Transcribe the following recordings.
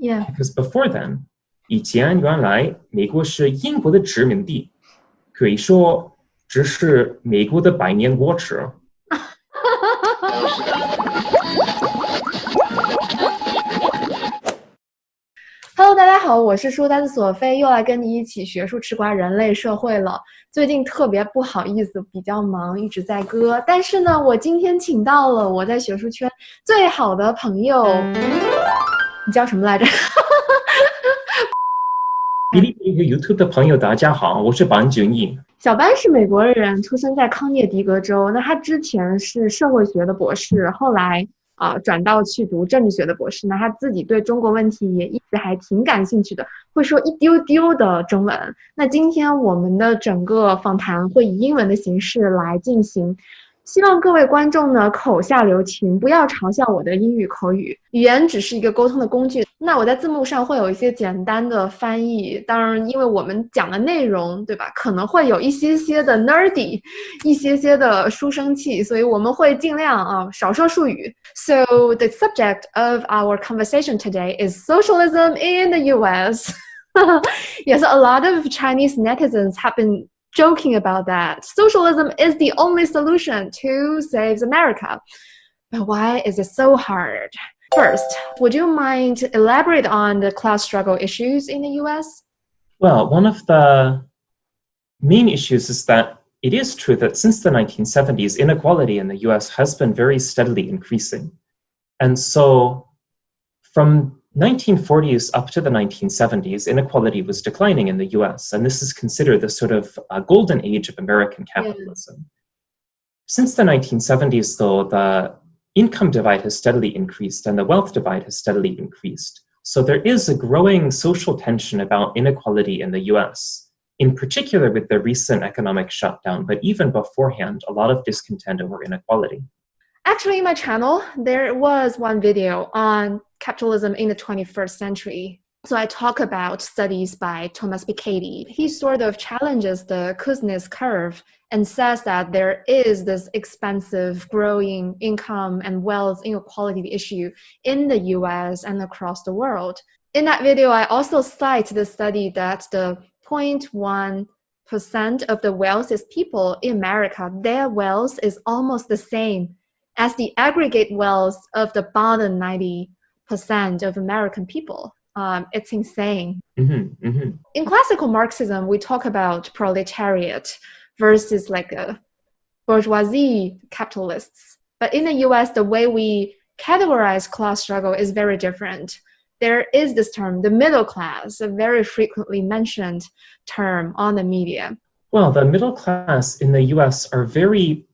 Yeah. Because before then, 以前原来美国是英国的殖民地，可以说只是美国的百年国耻。Hello， 大家好，我是书单索菲，又来跟你一起学术吃瓜人类社会了。最近特别不好意思，比较忙，一直在割。但是呢，我今天请到了我在学术圈最好的朋友，你叫什么来着？哔哩哔哩和 YouTube 的朋友，大家好，我是班俊义。小班是美国人，出生在康涅狄格州。那他之前是社会学的博士，后来转到去读政治学的博士。那他自己对中国问题也一直还挺感兴趣的，会说一丢丢的中文。那今天我们的整个访谈会以英文的形式来进行，希望各位观众呢口下留情，不要嘲笑我的英语口语，语言只是一个沟通的工具。那我在字幕上会有一些简单的翻译，当然因为我们讲的内容对吧，可能会有一些些的 nerdy， 一些些的书生气，所以我们会尽量少说术语。So the subject of our conversation today is socialism in the US. Yes, a lot of Chinese netizens have been joking about that. Socialism is the only solution to save America. But why is it so hard? First, would you mind to elaborate on the class struggle issues in the US? Well, one of the main issues is that it is true that since the 1970s, inequality in the US has been very steadily increasing. And so from 1940s up to the 1970s, inequality was declining in the US, and this is considered the sort of golden age of American capitalism. Yeah. Since the 1970s, though, the income divide has steadily increased and the wealth divide has steadily increased. So there is a growing social tension about inequality in the US, in particular with the recent economic shutdown, but even beforehand, a lot of discontent over inequality. Actually, in my channel, there was one video on capitalism in the 21st century. So I talk about studies by Thomas Piketty. He sort of challenges the Kuznets curve and says that there is this expensive growing income and wealth inequality issue in the US and across the world. In that video, I also cite the study that the 0.1% of the wealthiest people in America, their wealth is almost the same as the aggregate wealth of the bottom 90% of American people. It's insane. Mm-hmm, mm-hmm. In classical Marxism, we talk about proletariat versus like a bourgeoisie capitalists. But in the US, the way we categorize class struggle is very different. There is this term, the middle class, a very frequently mentioned term on the media. Well, the middle class in the US are very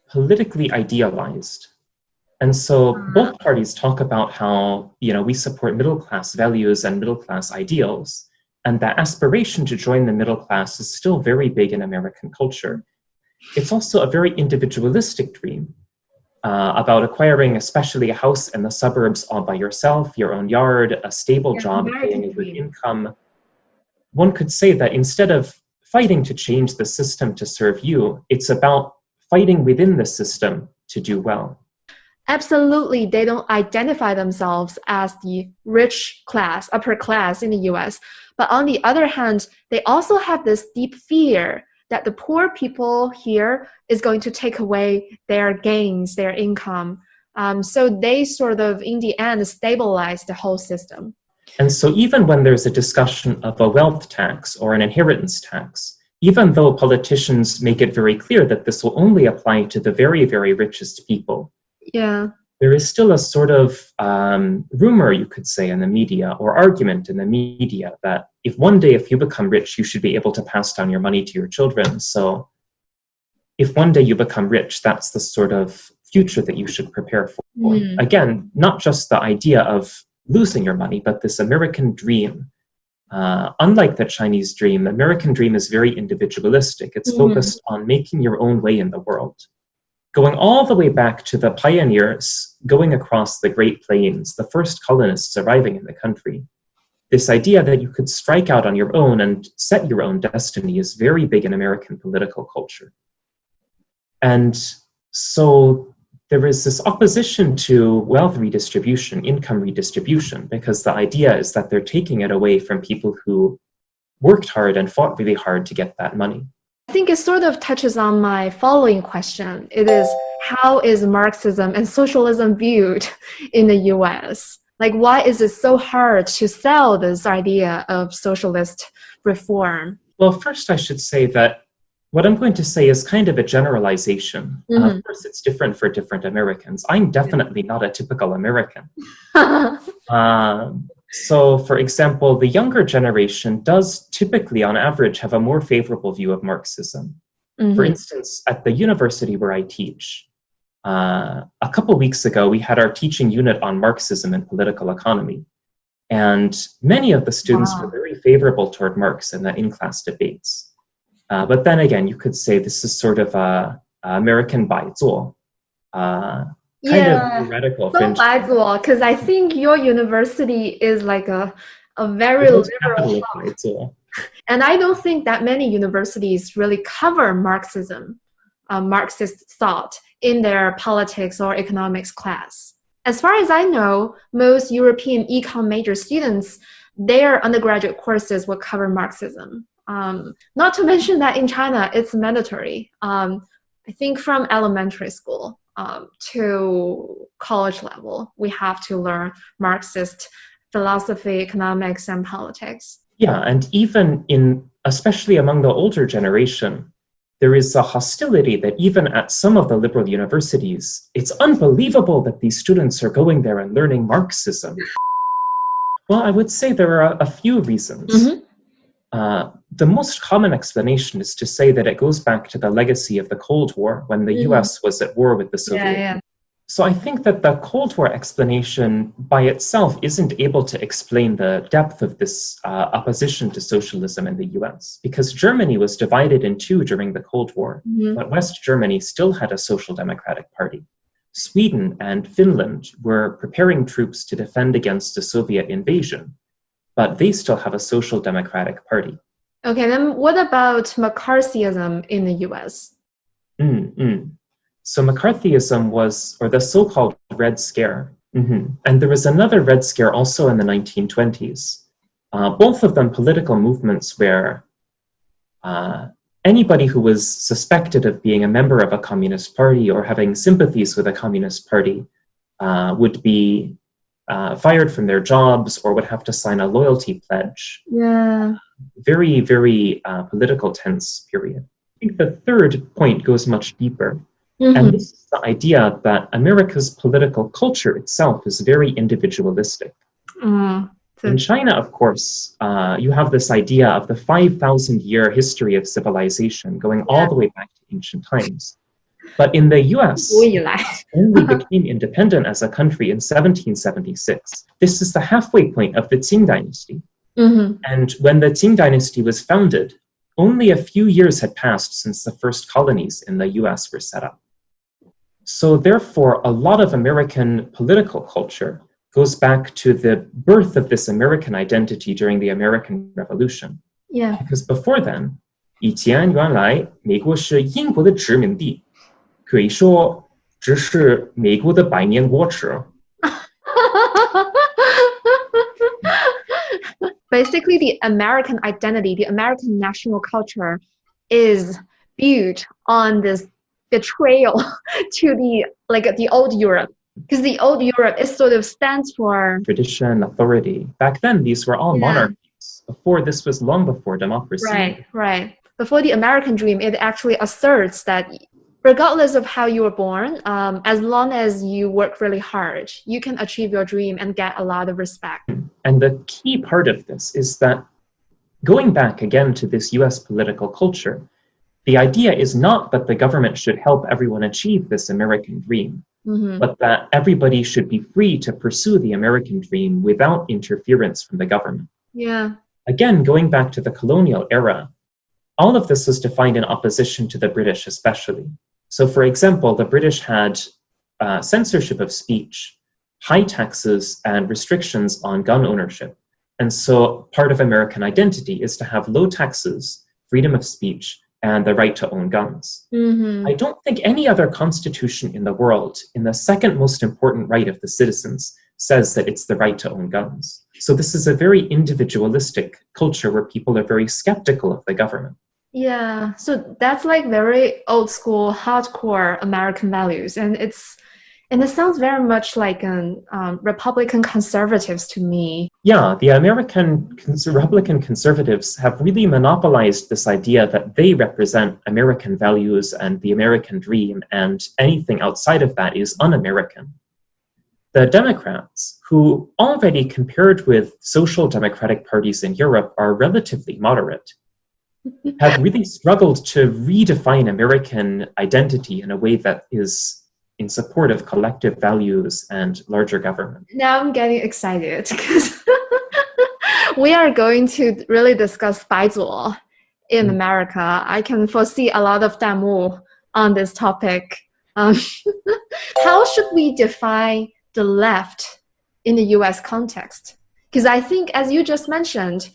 politically idealized. And so both parties talk about how, we support middle class values and middle class ideals. And that aspiration to join the middle class is still very big in American culture. It's also a very individualistic dream about acquiring especially a house in the suburbs all by yourself, your own yard, a stable job, paying a good income. One could say that instead of fighting to change the system to serve you, it's about fighting within the system to do well. Absolutely, they don't identify themselves as the rich class, upper class in the US. But on the other hand, they also have this deep fear that the poor people here is going to take away their gains, their income. So they sort of, in the end, stabilize the whole system. And so even when there's a discussion of a wealth tax or an inheritance tax, even though politicians make it very clear that this will only apply to the very, very richest people, there is still a sort of rumor, you could say, in the media, or argument in the media that if one day, if you become rich, you should be able to pass down your money to your children. So if one day you become rich, that's the sort of future that you should prepare for. Again, not just the idea of losing your money, but this American dream. Unlike the Chinese dream, the American dream is very individualistic. It's focused on making your own way in the world. Going all the way back to the pioneers going across the Great Plains, the first colonists arriving in the country. This idea that you could strike out on your own and set your own destiny is very big in American political culture. And so there is this opposition to wealth redistribution, income redistribution, because the idea is that they're taking it away from people who worked hard and fought really hard to get that money. I think it sort of touches on my following question. It is, how is Marxism and socialism viewed in the US? Like, why is it so hard to sell this idea of socialist reform? Well, first I should say that what I'm going to say is kind of a generalization. Of course, it's different for different Americans. I'm definitely not a typical American. So, for example, the younger generation does typically, on average, have a more favorable view of Marxism. For instance, at the university where I teach, a couple weeks ago, we had our teaching unit on Marxism and political economy. And many of the students were very favorable toward Marx in the in-class debates. But then again, you could say this is sort of a American 摆作, kind of radical fringe. Because I think your university is like a very liberal hub. And I don't think that many universities really cover Marxism, Marxist thought in their politics or economics class. As far as I know, most European econ major students, their undergraduate courses will cover Marxism. Not to mention that in China, it's mandatory. I think from elementary school to college level, we have to learn Marxist philosophy, economics, and politics. Yeah, and even especially among the older generation, there is a hostility that even at some of the liberal universities, it's unbelievable that these students are going there and learning Marxism. Well, I would say there are a few reasons. The most common explanation is to say that it goes back to the legacy of the Cold War, when the US was at war with the Soviet Union. So I think that the Cold War explanation by itself isn't able to explain the depth of this opposition to socialism in the US, because Germany was divided in two during the Cold War, but West Germany still had a social democratic party. Sweden and Finland were preparing troops to defend against a Soviet invasion, but they still have a social democratic party. Okay, then what about McCarthyism in the US? So McCarthyism was, or the so-called Red Scare, and there was another Red Scare also in the 1920s. Both of them political movements where anybody who was suspected of being a member of a communist party or having sympathies with a communist party would be fired from their jobs or would have to sign a loyalty pledge. Yeah. Very, very political tense period. I think the third point goes much deeper. And this is the idea that America's political culture itself is very individualistic. In China, of course, you have this idea of the 5,000-year history of civilization going all the way back to ancient times. But in the US, only became independent as a country in 1776. This is the halfway point of the Qing dynasty. And when the Qing dynasty was founded, only a few years had passed since the first colonies in the US were set up. So therefore, a lot of American political culture goes back to the birth of this American identity during the American Revolution. Yeah. Because before then, 以前原来美国是英国的殖民地，可以说只是美国的百年国耻。Basically, the American identity, the American national culture is built on this betrayal to the old Europe. Because the old Europe, it sort of stands for tradition, authority. Back then, these were all monarchies. Before, this was long before democracy. Right. Before the American dream, it actually asserts that regardless of how you were born, as long as you work really hard, you can achieve your dream and get a lot of respect. And the key part of this is that going back again to this US political culture, the idea is not that the government should help everyone achieve this American dream, but that everybody should be free to pursue the American dream without interference from the government. Yeah. Again, going back to the colonial era, all of this was defined in opposition to the British especially. So for example, the British had censorship of speech, high taxes, and restrictions on gun ownership. And so part of American identity is to have low taxes, freedom of speech, and the right to own guns. Mm-hmm. I don't think any other constitution in the world, in the second most important right of the citizens, says that it's the right to own guns. So this is a very individualistic culture where people are very skeptical of the government. Yeah, so that's like very old school, hardcore American values, and it sounds very much like Republican conservatives to me. Yeah, the Republican conservatives have really monopolized this idea that they represent American values and the American dream, and anything outside of that is un-American. The Democrats, who already compared with social democratic parties in Europe are relatively moderate, have really struggled to redefine American identity in a way that is in support of collective values and larger government. Now I'm getting excited because we are going to really discuss 白左 in America. I can foresee a lot of damu on this topic. How should we define the left in the US context? Because I think, as you just mentioned,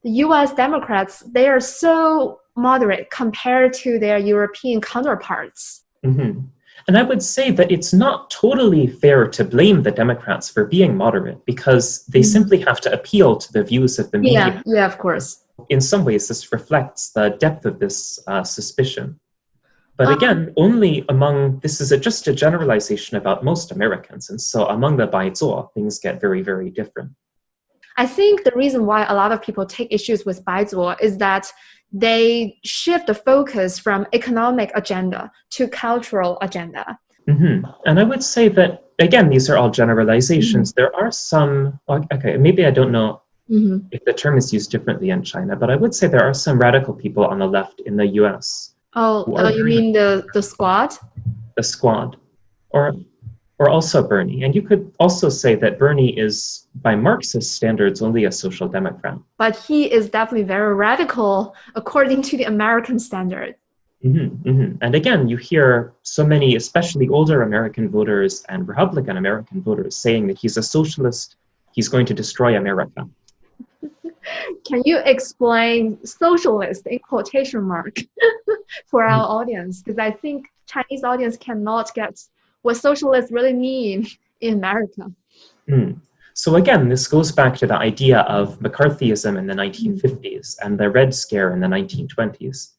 the US Democrats, they are so moderate compared to their European counterparts. Mm-hmm. And I would say that it's not totally fair to blame the Democrats for being moderate because they simply have to appeal to the views of the media. Yeah, of course. In some ways, this reflects the depth of this suspicion. But again, this is just a generalization about most Americans. And so among the 白左, things get very, very different. I think the reason why a lot of people take issues with 白左 is that they shift the focus from economic agenda to cultural agenda. Mm-hmm. And I would say that, again, these are all generalizations. Mm-hmm. There are some, okay, maybe I don't know if the term is used differently in China, but I would say there are some radical people on the left in the US. Oh, you mean the squad? The squad, or also Bernie. And you could also say that Bernie is, by Marxist standards, only a social democrat. But he is definitely very radical according to the American standard. Mm-hmm, mm-hmm. And again, you hear so many, especially older American voters and Republican American voters saying that he's a socialist, he's going to destroy America. Can you explain socialist in quotation mark for our audience? Because I think Chinese audience cannot get what socialists really mean in America. So again, this goes back to the idea of McCarthyism in the 1950s and the Red Scare in the 1920s,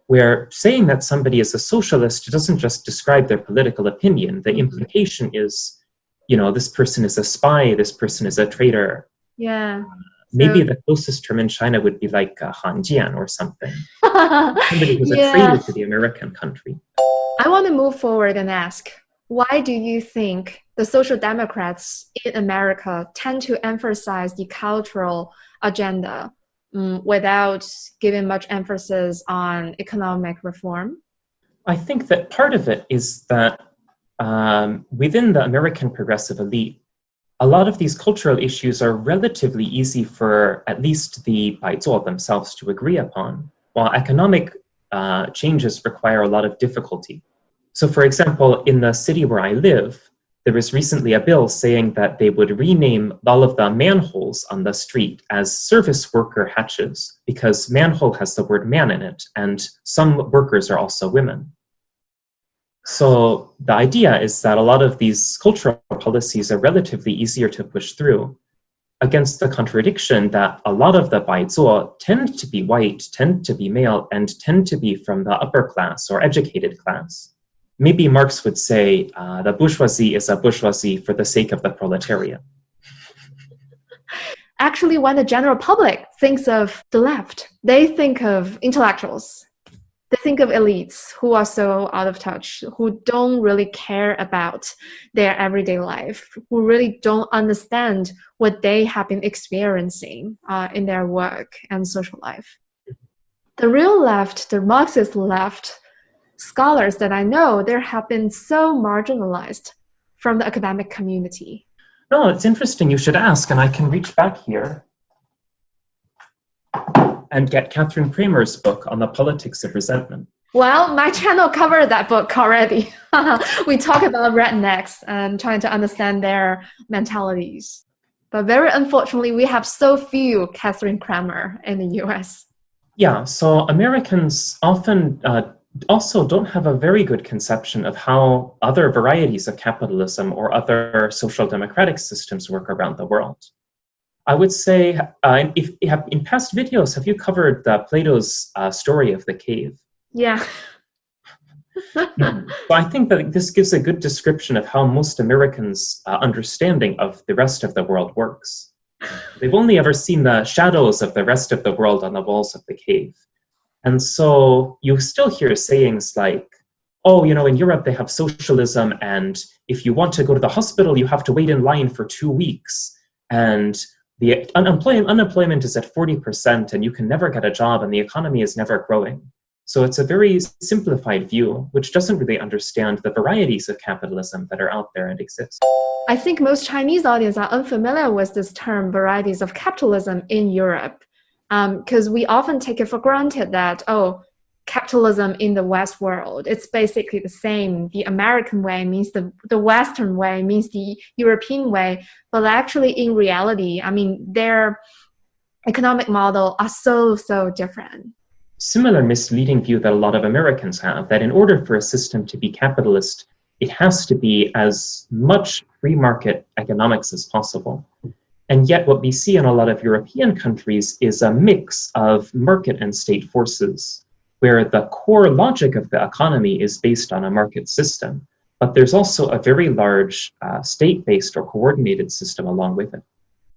where saying that somebody is a socialist doesn't just describe their political opinion. The implication is, this person is a spy, this person is a traitor. Yeah. Maybe the closest term in China would be like Hanjian or something. Somebody who's a traitor to the American country. I want to move forward and ask, why do you think the social democrats in America tend to emphasize the cultural agenda without giving much emphasis on economic reform? I think that part of it is that within the American progressive elite, a lot of these cultural issues are relatively easy for at least the 白左 themselves to agree upon, while economic changes require a lot of difficulty. So for example, in the city where I live, there was recently a bill saying that they would rename all of the manholes on the street as service worker hatches because manhole has the word man in it, and some workers are also women. So the idea is that a lot of these cultural policies are relatively easier to push through against the contradiction that a lot of the 白左 tend to be white, tend to be male, and tend to be from the upper class or educated class. Maybe Marx would say the bourgeoisie is a bourgeoisie for the sake of the proletariat. Actually, when the general public thinks of the left, they think of intellectuals. They think of elites who are so out of touch, who don't really care about their everyday life, who really don't understand what they have been experiencing in their work and social life. The real left, the Marxist left, scholars that I know, they have been so marginalized from the academic community. No, it's interesting. You should ask, and I can reach back here and get Catherine Kramer's book on the politics of resentment. Well, my channel covered that book already. We talk about rednecks and trying to understand their mentalities. But very unfortunately, we have so few Catherine Kramer in the US. Yeah, so Americans often also don't have a very good conception of how other varieties of capitalism or other social democratic systems work around the world. I would say, if in past videos, have you covered Plato's story of the cave? Yeah. So I think that this gives a good description of how most Americans' understanding of the rest of the world works. They've only ever seen the shadows of the rest of the world on the walls of the cave. And so you still hear sayings like, oh, in Europe they have socialism, and if you want to go to the hospital, you have to wait in line for 2 weeks. And the unemployment is at 40%, and you can never get a job, and the economy is never growing. So it's a very simplified view, which doesn't really understand the varieties of capitalism that are out there and exist. I think most Chinese audience are unfamiliar with this term, varieties of capitalism in Europe, because we often take it for granted that, capitalism in the West world, it's basically the same. The American way means the Western way means the European way. But actually, in reality, their economic model are so different. Similar misleading view that a lot of Americans have, that in order for a system to be capitalist, it has to be as much free market economics as possible. And yet what we see in a lot of European countries is a mix of market and state forces, where the core logic of the economy is based on a market system, but there's also a very large state-based or coordinated system along with it.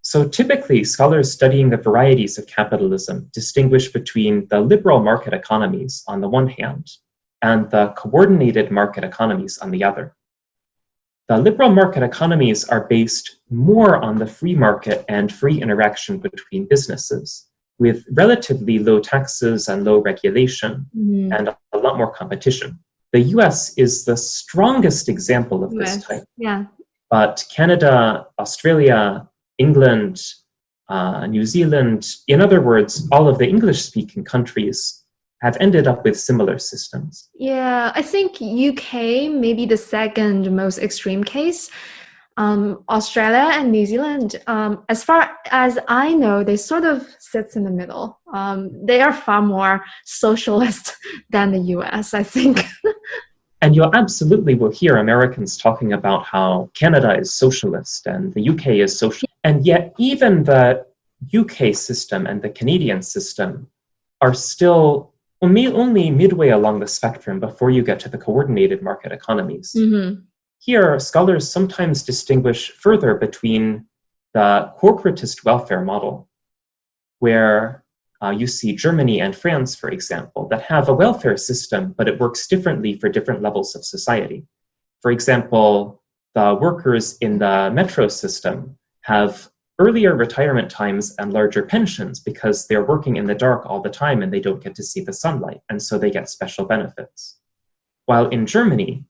So typically, scholars studying the varieties of capitalism distinguish between the liberal market economies on the one hand and the coordinated market economies on the other. The liberal market economies are based more on the free market and free interaction between businesses, with relatively low taxes and low regulation and a lot more competition. The US is the strongest example of this type. Yeah. But Canada, Australia, England, New Zealand, in other words, all of the English-speaking countries have ended up with similar systems. Yeah, I think UK may be the second most extreme case. Australia and New Zealand, as far as I know, they sort of sit in the middle. They are far more socialist than the US, I think. And you absolutely will hear Americans talking about how Canada is socialist and the UK is socialist. And yet even the UK system and the Canadian system are still only midway along the spectrum before you get to the coordinated market economies. Here, scholars sometimes distinguish further between the corporatist welfare model, where you see Germany and France, for example, that have a welfare system, but it works differently for different levels of society. For example, the workers in the metro system have earlier retirement times and larger pensions because they're working in the dark all the time and they don't get to see the sunlight, and so they get special benefits. While in Germany,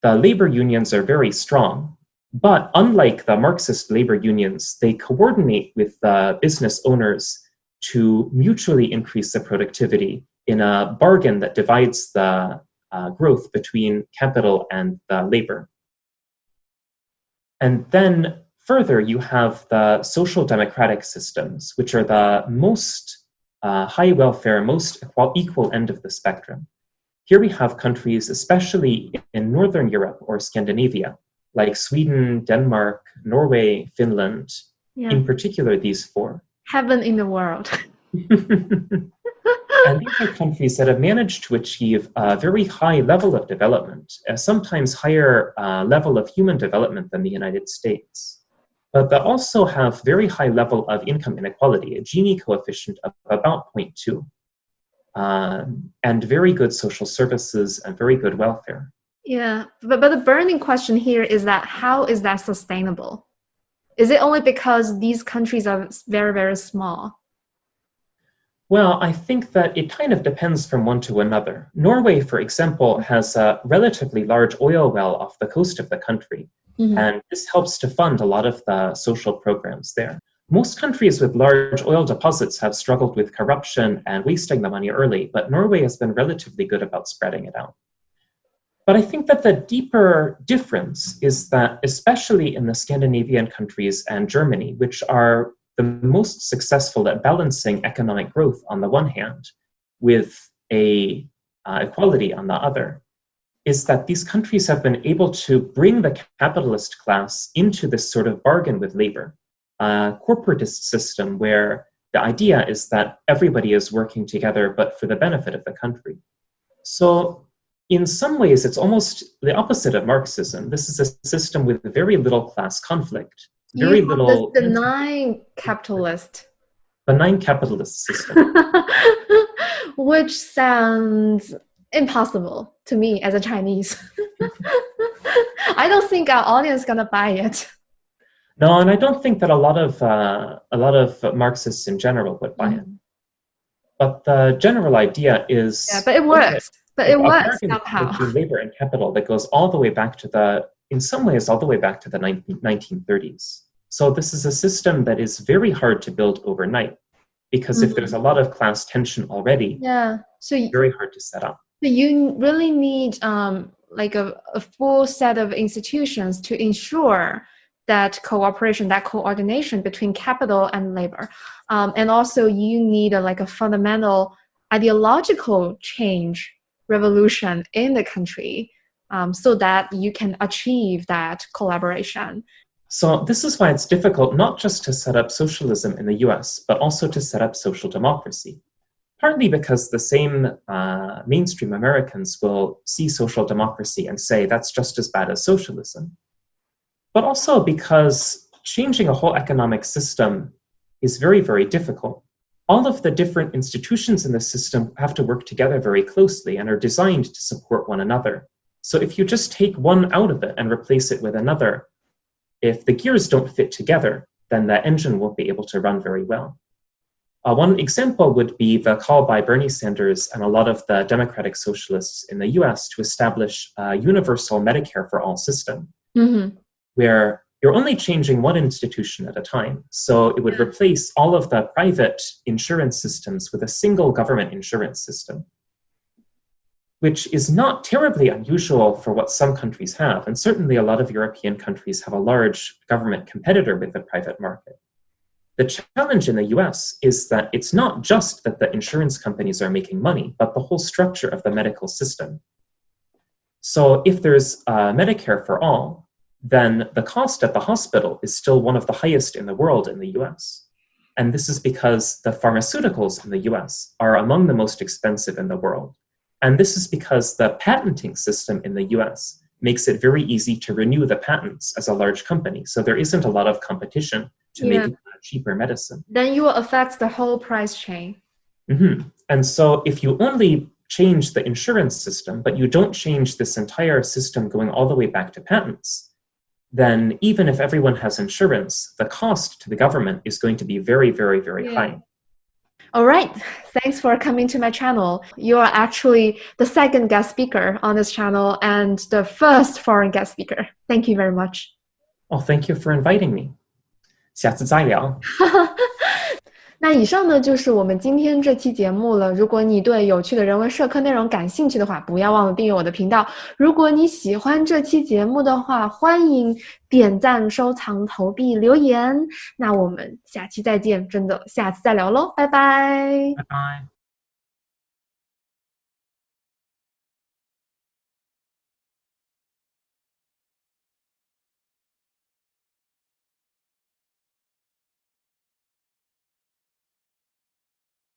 the labor unions are very strong, but unlike the Marxist labor unions, they coordinate with the business owners to mutually increase the productivity in a bargain that divides the growth between capital and the labor. And then further, you have the social democratic systems, which are the most high welfare, most equal end of the spectrum. Here we have countries, especially in Northern Europe or Scandinavia, like Sweden, Denmark, Norway, Finland, in particular these four. Heaven in the world. And these are countries that have managed to achieve a very high level of development, a sometimes higher level of human development than the United States. But they also have very high level of income inequality, a Gini coefficient of about 0.2, and very good social services and very good welfare. Yeah, but the burning question here is that how is that sustainable? Is it only because these countries are very, very small? Well, I think that it kind of depends from one to another. Norway, for example, has a relatively large oil well off the coast of the country, and this helps to fund a lot of the social programs there. Most countries with large oil deposits have struggled with corruption and wasting the money early, but Norway has been relatively good about spreading it out. But I think that the deeper difference is that, especially in the Scandinavian countries and Germany, which are the most successful at balancing economic growth on the one hand, with equality on the other, is that these countries have been able to bring the capitalist class into this sort of bargain with labor, a corporatist system where the idea is that everybody is working together but for the benefit of the country. So in some ways, it's almost the opposite of Marxism. This is a system with very little class conflict, very little benign capitalist system. Which sounds impossible to me as a Chinese. I don't think our audience is gonna buy it. No, and I don't think that a lot of Marxists in general would buy it. But the general idea is, but it works. But it works somehow. Between labor and capital that goes all the way back to in some ways, all the way back to the 1930s. So this is a system that is very hard to build overnight, because if there's a lot of class tension already, so it's very hard to set up. But you really need like a full set of institutions to ensure that cooperation, that coordination between capital and labor. And also you need a fundamental ideological change, revolution in the country, so that you can achieve that collaboration. So this is why it's difficult not just to set up socialism in the US, but also to set up social democracy. Partly because the same mainstream Americans will see social democracy and say that's just as bad as socialism. But also because changing a whole economic system is very, very difficult. All of the different institutions in the system have to work together very closely and are designed to support one another. So if you just take one out of it and replace it with another, if the gears don't fit together, then the engine won't be able to run very well. One example would be the call by Bernie Sanders and a lot of the democratic socialists in the US to establish a universal Medicare for all system, where you're only changing one institution at a time. So it would replace all of the private insurance systems with a single government insurance system, which is not terribly unusual for what some countries have. And certainly a lot of European countries have a large government competitor with the private market. The challenge in the US is that it's not just that the insurance companies are making money, but the whole structure of the medical system. So if there's Medicare for all, then the cost at the hospital is still one of the highest in the world in the US. And this is because the pharmaceuticals in the US are among the most expensive in the world. And this is because the patenting system in the US makes it very easy to renew the patents as a large company. So there isn't a lot of competition to make it a cheaper medicine. Then you will affect the whole price chain. And so if you only change the insurance system, but you don't change this entire system going all the way back to patents, then even if everyone has insurance, the cost to the government is going to be very, very, very high. All right. Thanks for coming to my channel. You are actually the second guest speaker on this channel and the first foreign guest speaker. Thank you very much. Oh, thank you for inviting me. 下次再聊。那以上呢就是我们今天这期节目了。如果你对有趣的人文社科内容感兴趣的话，不要忘了订阅我的频道。如果你喜欢这期节目的话，欢迎点赞、收藏、投币、留言。那我们下期再见，真的下次再聊咯，拜拜。拜拜。